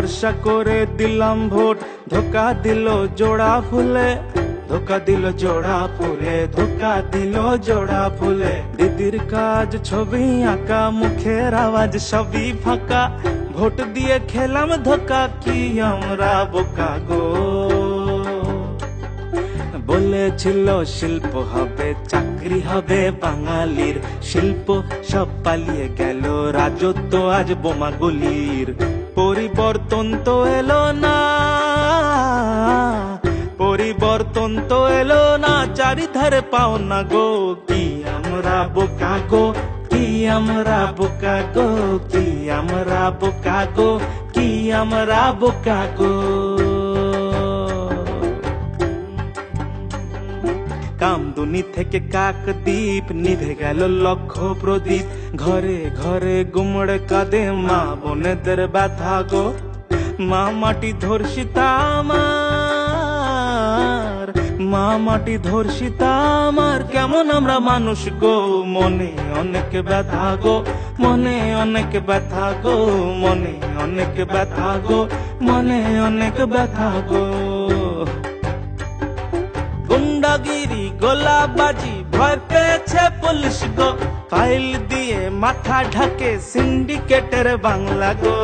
ভরসা করে দিলাম ভোট, ধোকা দিল জোড়া ফুলে, ধোকা দিল জোড়া ফুলে, ধোকা দিল জোড়া ফুলে। দিদির কাজ ছবি আঁকা, মুখের আওয়াজ সবই ফাঁকা, ভোট দিয়ে খেলাম ধোকা, কি আমরা বোকা গো। বলেছিল শিল্প হবে, চাকরি হবে বাঙালির, শিল্প সব পালিয়ে গেল, রাজত্ব আজ বোমাগুলির। পরিবর্তন তো এলো না, পরিবর্তন তো এলো না, চারিধারে পাও না গো, কি আমরা বোকা গো, কি আমরা বোকা গো, কি আমরা বোকা গো, কি আমরা বোকা গো। কামদুনি থেকে কাকদ্বীপ, নিভে গেল লক্ষ প্রদীপ, ঘরে ঘরে গুমড়ে কাঁদে মা বোনেদের ব্যথা গো। মা মাটি ধর্ষিতা আমার, মা মাটি ধর্ষিতা আমার, কেমন আমরা মানুষ গো, মনে অনেক ব্যথা গো, মনে অনেক ব্যথা গো, মনে অনেক ব্যথা গো, মনে অনেক ব্যথা গো। গুন্ডাগিরি গোলাবাজি ভয় পেয়েছে পুলিশ গো, ফাইল দিয়ে মাথা ঢাকে সিন্ডিকেটের বাংলা গো।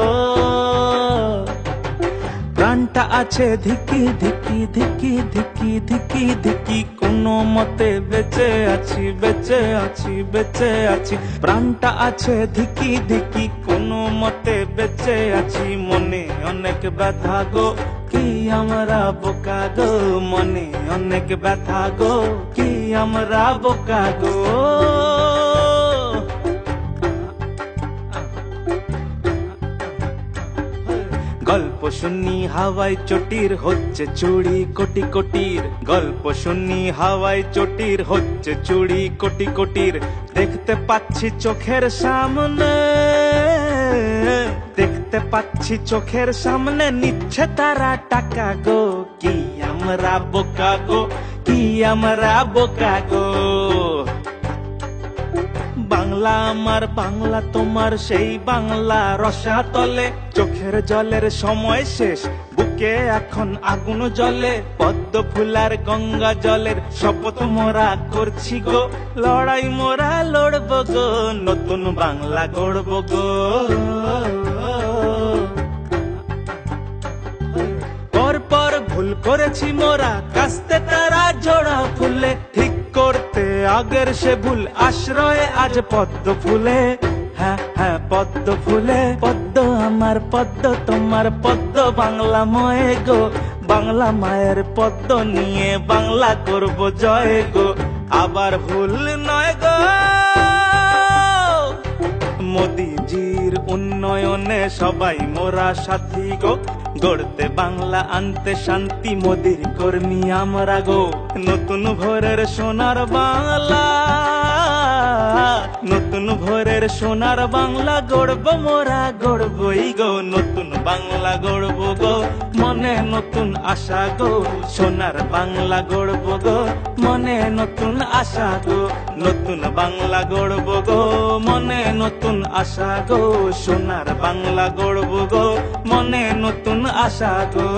প্রাণটা আছে ধিকি ধিকি ধিকি ধিকি ধিকি ধিকি, কোনো মতে বেঁচে আছি, বেঁচে আছি, বেঁচে আছি। প্রাণটা আছে ধিকি ধিকি, কোনো মতে বেঁচে আছি, মনে অনেক ব্যথা গো, কি আমরা বোকা গো, মনে অনেক ব্যথা গো, কি আমরা বোকা গো। গল্প শুনি হাওয়াই চটির, হচ্ছে চুড়ি কোটি কোটির, গল্প শুনি হাওয়াই চটির, হচ্ছে চুড়ি কোটি কোটির। দেখতে পাচ্ছি চোখের সামনে, দেখতে পাচ্ছি চোখের সামনে, নিচ্ছে তারা টাকা গো, কি আমরা বোকা গো, কি আমরা বোকা গো। বাংলা আমার বাংলা তোমার, সেই বাংলা রসাতলে, চোখের জলের সময় শেষ, বুকে এখন আগুন জ্বলে। পদ্ম ফুলার গঙ্গা জলের শপথ মোরা করছি গো, লড়াই মোরা লড়ব গো, নতুন বাংলা গড়ব গো। পরপর ভুল করেছি মোরা, কাস্তে তারা জোড়া ফুলে, ঠিক করতে আগের সে ভুল, আশ্রয়ে আজ পদ্ম ফুলে। হ্যাঁ হ্যাঁ পদ্ম ফুলে, পদ্ম আমার পদ্ম তোমার পদ্ম, বাংলা ময় গো, বাংলা মায়ের পদ্ম নিয়ে বাংলা করব জয় গো। আবার ভুল নয় গো, মোদিজির উন্নয়নে সবাই মোরা সাথী গো, গড়তে বাংলা আনতে শান্তি, মোদির কর্মী আমরা গো। নতুন ভোরের সোনার বাংলা, নতুন ভোরের সোনার বাংলা গড়ব মোরা, গড়বই গো, নতুন বাংলা গড়ব গো, মনে নতুন আশা গো, সোনার বাংলা গড়ব গো, মনে নতুন আশা গো, নতুন বাংলা গড়ব গো, মনে নতুন আশা গো, সোনার বাংলা গড়ব গো, মনে নতুন আশা গো।